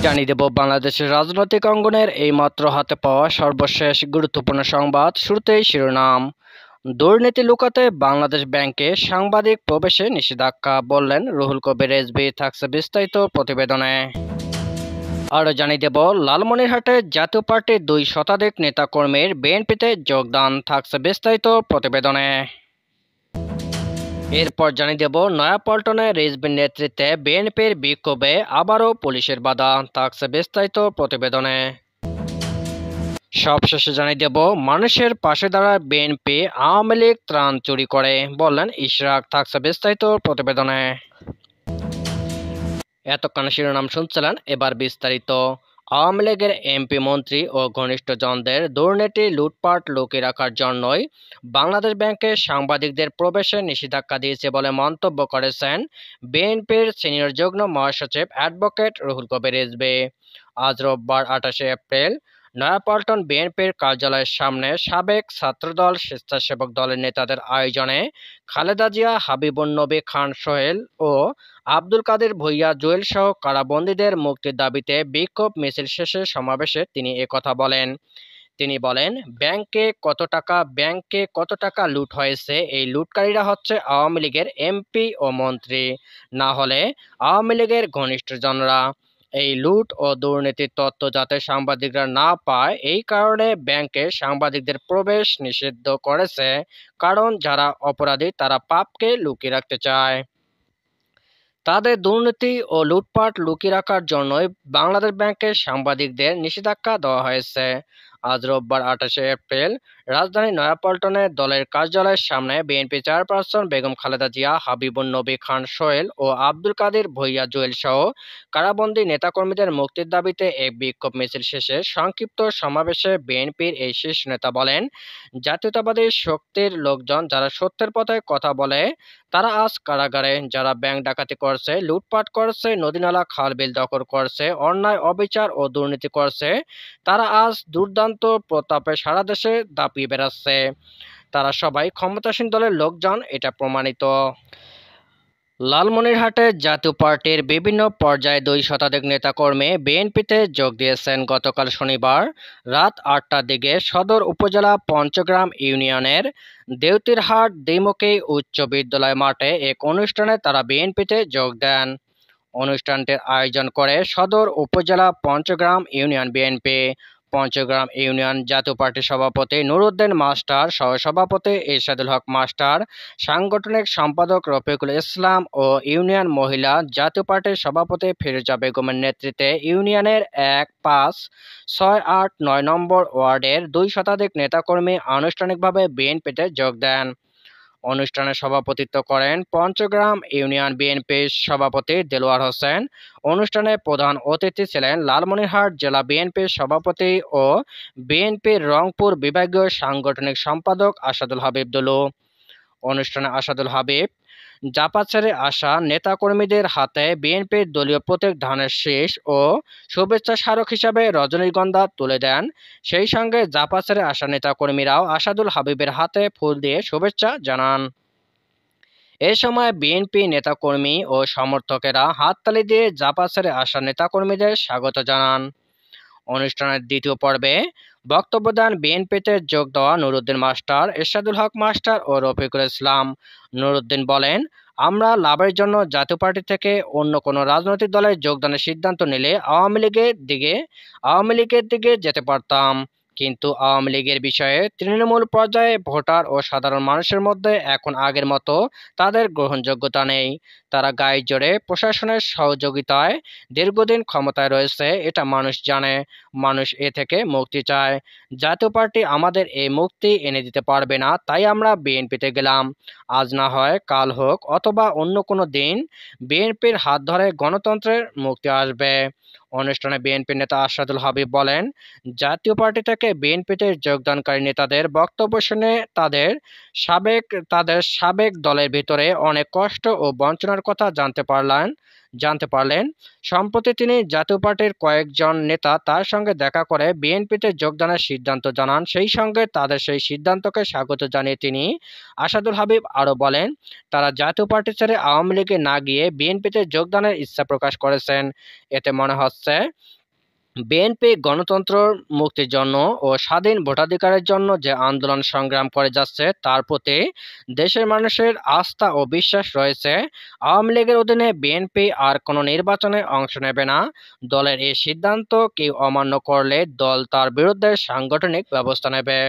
জানিয়ে দেব বাংলাদেশের রাজনৈতিক অঙ্গনের এইমাত্র হাতে পাওয়া সর্বশেষ গুরুত্বপূর্ণ সংবাদ। শুরুতেই শিরোনাম। দুর্নীতি লুকাতে বাংলাদেশ ব্যাংকে সাংবাদিক প্রবেশে নিষেধাজ্ঞা, বললেন রুহুল কবির রেজভী। থাকছে বিস্তারিত প্রতিবেদনে। আরও জানিয়ে দেব লালমনিরহাটে জাতীয় পার্টির 2 শতাধিক নেতাকর্মীর বিএনপিতে যোগদান। থাকছে বিস্তারিত প্রতিবেদনে। এরপর জানিয়ে দেব নয়াপল্টনে রিজভীর নেতৃত্বে বিএনপির বিক্ষোভে আবারও পুলিশের বাধা। থাকছে বিস্তারিত প্রতিবেদনে। সবশেষে জানিয়ে দেব মানুষের পাশে দাঁড়ায় বিএনপি, আওয়ামী লীগ ত্রাণ চুরি করে, বললেন ইশরাক। থাকছে বিস্তারিত প্রতিবেদনে। এতক্ষণ শিরোনাম শুনছিলেন, এবার বিস্তারিত। আওয়ামী লীগের এমপি, মন্ত্রী ও ঘনিষ্ঠজনদের দুর্নীতি লুটপাট লুকিয়ে রাখার জন্যই বাংলাদেশ ব্যাংকে সাংবাদিকদের প্রবেশে নিষেধাজ্ঞা দিয়েছে বলে মন্তব্য করেছেন বিএনপির সিনিয়র যুগ্ম মহাসচিব অ্যাডভোকেট রুহুল কবির রিজভী। আজ রোববার 28 এপ্রিল নয়াপল্টন বিএনপির কার্যালয়ের সামনে সাবেক ছাত্রদল, স্বেচ্ছাসেবক দলের নেতাদের আয়োজনে খালেদা জিয়া, হাবিবুন্নবী খান সোহেল ও আব্দুল কাদের ভূঁইয়া জুয়েল সহ কারাবন্দীদের মুক্তির দাবিতে বিক্ষোভ মিছিল শেষে সমাবেশে তিনি একথা বলেন। তিনি বলেন, ব্যাংকে কত টাকা লুট হয়েছে, এই লুটকারীরা হচ্ছে আওয়ামী লীগের এমপি ও মন্ত্রী, না হলে আওয়ামী লীগের ঘনিষ্ঠজনরা। এই লুট ও দুর্নীতির তথ্য যাতে সাংবাদিকরা না পায়, এই কারণে ব্যাংকে সাংবাদিকদের প্রবেশ নিষিদ্ধ করেছে। কারণ যারা অপরাধী তারা পাপকে লুকিয়ে রাখতে চায়। তাদের দুর্নীতি ও লুটপাট লুকিয়ে রাখার জন্যই বাংলাদেশ ব্যাংকের সাংবাদিকদের নিষেধাজ্ঞা দেওয়া হয়েছে। আজ রোববার 28 এপ্রিল রাজধানী নয়াপল্টনে দলের কার্যালয়ের সামনে বিএনপি চেয়ারপারসন বেগম খালেদা জিয়া, হাবিবুন্নবী খান সোহেল ও আব্দুল কাদের ভূঁইয়া জুয়েল সহ কারাবন্দী নেতাকর্মীদের মুক্তির দাবিতে এক বিক্ষোভ মিছিল শেষে সংক্ষিপ্ত সমাবেশে বিএনপির এই শীর্ষ নেতা বলেন, জাতীয়তাবাদী শক্তির লোকজন যারা সত্যের পথে কথা বলে তারা আজ কারাগারে। যারা ব্যাংক ডাকাতি করছে, লুটপাট করছে, নদীনালা খাল বিল দখল করছে, অন্যায় অবিচার ও দুর্নীতি করছে, তারা আজ দুর্দান্ত প্রতাপে সারা দেশে দাপিয়ে বেড়াচ্ছে। তারা সবাই ক্ষমতাসীন দলের লোকজন, এটা প্রমাণিত। লালমনিরহাটে জাতীয় পার্টির বিভিন্ন পর্যায়ে 2 শতাধিক নেতাকর্মী বিএনপিতে যোগ দিয়েছেন। গতকাল শনিবার রাত 8টার দিকে সদর উপজেলা পঞ্চগ্রাম ইউনিয়নের দেউতিরহাট দ্বিমুখী উচ্চ বিদ্যালয় মাঠে এক অনুষ্ঠানে তারা বিএনপিতে যোগ দেন। অনুষ্ঠানটির আয়োজন করে সদর উপজেলা Panchagram union BNP. Panchagram union জাতীয় পার্টির সভাপতি নুরউদ্দিন মাস্টার, সহসভাপতি এরশাদুল হক মাস্টার, সাংগঠনিক সম্পাদক রফিকুল ইসলাম ও ইউনিয়ন মহিলা জাতীয় পার্টির সভাপতি ফিরোজা বেগমের নেতৃত্বে ইউনিয়নের 1, 5, 6, 8, 9 নম্বর ওয়ার্ডের 2 শতাধিক নেতাকর্মী আনুষ্ঠানিকভাবে বিএনপিতে যোগ দেন। অনুষ্ঠানে সভাপতিত্ব করেন পঞ্চগ্রাম ইউনিয়ন বিএনপির সভাপতি দেলোয়ার হোসেন। অনুষ্ঠানে প্রধান অতিথি ছিলেন লালমনিরহাট জেলা বিএনপির সভাপতি ও বিএনপির রংপুর বিভাগীয় সাংগঠনিক সম্পাদক আসাদুল হাবিব দুলু। অনুষ্ঠানে আসাদুল হাবিব জাপা ছেড়ে আসা নেতাকর্মীদের হাতে বিএনপির দলীয় প্রতীক ধানের শীষ ও শুভেচ্ছা স্মারক হিসাবে রজনীগন্ধা তুলে দেন। সেই সঙ্গে জাপা ছেড়ে আসা নেতাকর্মীরাও আসাদুল হাবিবের হাতে ফুল দিয়ে শুভেচ্ছা জানান। এ সময় বিএনপি নেতাকর্মী ও সমর্থকেরা হাততালি দিয়ে জাপা ছেড়ে আসা নেতাকর্মীদের স্বাগত জানান। অনুষ্ঠানের দ্বিতীয় পর্বে বক্তব্য দেন বিএনপিতে যোগ দেওয়া নুরউদ্দিন মাস্টার, এরশাদুল হক মাস্টার ও রফিকুল ইসলাম। নুরউদ্দিন বলেন, আমরা লাভের জন্য জাতীয় পার্টি থেকে অন্য কোনো রাজনৈতিক দলে যোগদানের সিদ্ধান্ত নিলে আওয়ামী লীগের দিকে যেতে পারতাম, কিন্তু আওয়ামী লীগের বিষয়ে তৃণমূল পর্যায়ে ভোটার ও সাধারণ মানুষের মধ্যে এখন আগের মতো তাদের গ্রহণযোগ্যতা নেই। তারা গায়ে জোরে প্রশাসনের সহযোগিতায় দীর্ঘদিন ক্ষমতায় রয়েছে, এটা মানুষ জানে। মানুষ এ থেকে মুক্তি চায়। জাতীয় পার্টি আমাদের এই মুক্তি এনে দিতে পারবে না, তাই আমরা বিএনপিতে গেলাম। আজ না হয় কাল হোক অথবা অন্য কোনো দিন বিএনপির হাত ধরে গণতন্ত্রের মুক্তি আসবে। অনুষ্ঠানে বিএনপি নেতা আসাদুল হাবিব বলেন, জাতীয় পার্টি থেকে বিএনপিতে যোগদানকারী নেতাদের বক্তব্য শুনে তাদের সাবেক দলের ভিতরে অনেক কষ্ট ও বঞ্চনার কথা জানতে পারলেন। সম্প্রতি তিনি জাতীয় পার্টির কয়েকজন নেতা তার সঙ্গে দেখা করে বিএনপিতে যোগদানের সিদ্ধান্ত জানান। সেই সঙ্গে তাদের সেই সিদ্ধান্তকে স্বাগত জানিয়ে তিনি আসাদুল হাবিব আরও বলেন, তারা জাতীয় পার্টি ছেড়ে আওয়ামী লীগে না গিয়ে বিএনপিতে যোগদানের ইচ্ছা প্রকাশ করেছেন। এতে মনে হচ্ছে বিএনপি গণতন্ত্র, মুক্তির জন্য ও স্বাধীন ভোটাধিকারের জন্য যে আন্দোলন সংগ্রাম করে যাচ্ছে তার প্রতি দেশের মানুষের আস্থা ও বিশ্বাস রয়েছে। আওয়ামী লীগের অধীনে বিএনপি আর কোনো নির্বাচনে অংশ নেবে না। দলের এই সিদ্ধান্ত কেউ অমান্য করলে দল তার বিরুদ্ধে সাংগঠনিক ব্যবস্থা নেবে।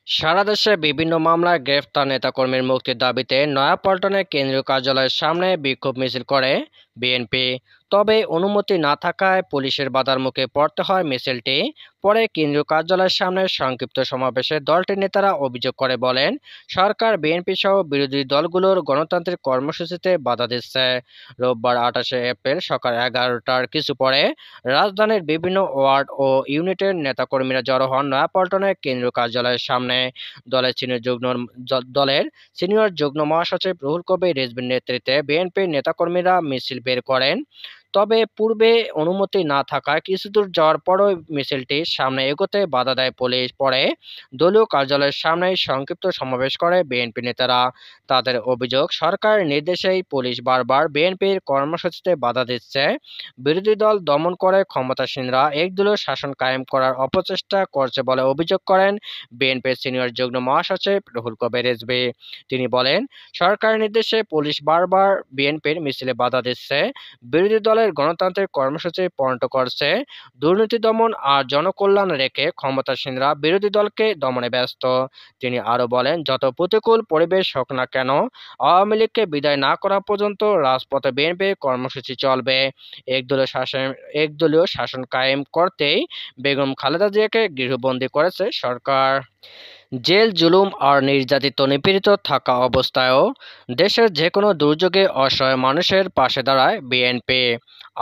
সারা দেশে বিভিন্ন মামলায় গ্রেফতার নেতাকর্মীর মুক্তির দাবিতে নয়াপল্টনে কেন্দ্রীয় কার্যালয়ের সামনে বিক্ষোভ মিছিল করে বিএনপি। তবে অনুমতি না থাকায় পুলিশের বাধার মুখে পড়তে হয় মিছিলটি। পরে কেন্দ্রীয় কার্যালয়ের সামনে সংক্ষিপ্ত সমাবেশে দলটির নেতারা অভিযোগ করে বলেন, সরকার বিএনপি সহ বিরোধী দলগুলোর গণতান্ত্রিক কর্মসূচিতে বাধা দিচ্ছে। রোববার 28শে এপ্রিল সকাল 11টার কিছু পরে রাজধানীর বিভিন্ন ওয়ার্ড ও ইউনিটের নেতাকর্মীরা জড়ো হন নয়াপল্টনের কেন্দ্রীয় কার্যালয়ের সামনে। দলের সিনিয়র যুগ্ম মহাসচিব রুহুল কবির রিজভীর নেতৃত্বে বিএনপির নেতাকর্মীরা মিছিল বের করেন। তবে পূর্বে অনুমতি না থাকায় কিছুদূর যাওয়ার পরই মিছিলটির সামনে এগোতে বাধা দেয় পুলিশ। পরে দলীয় কার্যালয়ের সামনেই সংক্ষিপ্ত সমাবেশ করে বিএনপি নেতারা। তাদের অভিযোগ, সরকারের নির্দেশেই পুলিশ বারবার বিএনপির কর্মসূচিতে বাধা দিচ্ছে। বিরোধী দল দমন করে ক্ষমতাসীনরা একদলীয় শাসন কায়েম করার অপচেষ্টা করছে বলে অভিযোগ করেন বিএনপির সিনিয়র যুগ্ম মহাসচিব রুহুল কবির রিজভী। তিনি বলেন, সরকারের নির্দেশে পুলিশ বারবার বিএনপির মিছিলে বাধা দিচ্ছে, বিরোধী দলের গণতান্ত্রিক কর্মসূচি পণ্ড করছে। দুর্নীতি দমন আর জনকল্যাণ রেখে ক্ষমতাসীনরা বিরোধী দলকে দমনে ব্যস্ত। তিনি আরও বলেন, যত প্রতিকূল পরিবেশ হোক না কেন আওয়ামী লীগকে বিদায় না করা পর্যন্ত রাজপথে বিএনপির কর্মসূচি চলবে। একদলীয় শাসন কায়েম করতেই বেগম খালেদা জিয়াকে গৃহবন্দী করেছে সরকার। জেল, জুলুম আর নির্যাতিত নিপীড়িত থাকা অবস্থায়ও দেশের যেকোনো দুর্যোগে অসহায় মানুষের পাশে দাঁড়ায় বিএনপি।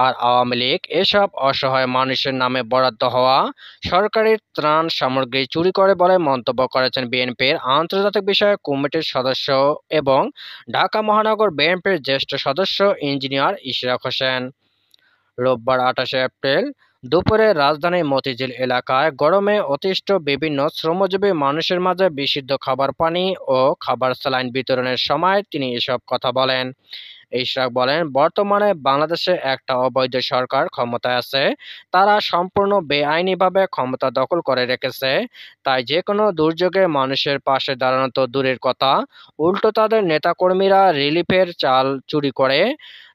আর আওয়ামী লীগ এসব অসহায় মানুষের নামে বরাদ্দ হওয়া সরকারি ত্রাণ সামগ্রী চুরি করে বলে মন্তব্য করেছেন বিএনপির আন্তর্জাতিক বিষয়ক কমিটির সদস্য এবং ঢাকা মহানগর বিএনপির জ্যেষ্ঠ সদস্য ইঞ্জিনিয়ার ইশরাক হোসেন। রোববার 28শে এপ্রিল দুপুরে রাজধানীর মতিঝিল এলাকায় গরমে অতিষ্ঠ বিভিন্ন শ্রমজীবী মানুষের মাঝে বিশুদ্ধ খাবার পানি ও খাবার স্যালাইন বিতরণের সময় তিনি এসব কথা বলেন। ইশরাক বলেন, বর্তমানে বাংলাদেশে একটা অবৈধ সরকার ক্ষমতায় আছে। তারা সম্পূর্ণ বেআইনিভাবে ক্ষমতা দখল করে রেখেছে। তাই যে কোনো দুর্যোগে মানুষের পাশে দাঁড়ানো তো দূরের কথা, উল্টো তাদের নেতাকর্মীরা রিলিফের চাল চুরি করে,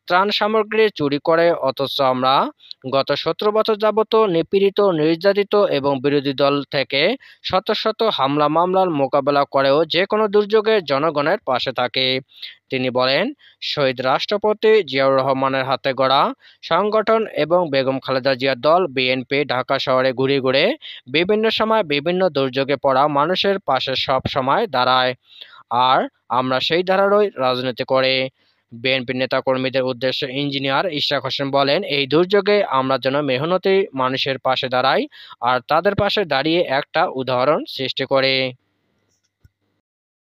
ত্রাণ সামগ্রী চুরি করে। অথচ আমরা গত 17 বছর যাবত নিপীড়িত, নির্যাতিত এবং বিরোধী দল থেকে শত শত হামলা মামলার মোকাবেলা করেও যে কোনো দুর্যোগে জনগণের পাশে থাকি। তিনি বলেন, শহীদ রাষ্ট্রপতি জিয়াউর রহমানের হাতে গড়া সংগঠন এবং বেগম খালেদা জিয়ার দল বিএনপি ঢাকা শহরে ঘুরে ঘুরে বিভিন্ন সময় বিভিন্ন দুর্যোগে পড়া মানুষের পাশে সব সময় দাঁড়ায়। আর আমরা সেই ধারারই রাজনীতি করি। বিএনপির নেতাকর্মীদের উদ্দেশ্যে ইঞ্জিনিয়ার ইশরাক হোসেন বলেন, এই দুর্যোগে আমরা যেন মেহনতি মানুষের পাশে দাঁড়াই আর তাদের পাশে দাঁড়িয়ে একটা উদাহরণ সৃষ্টি করি।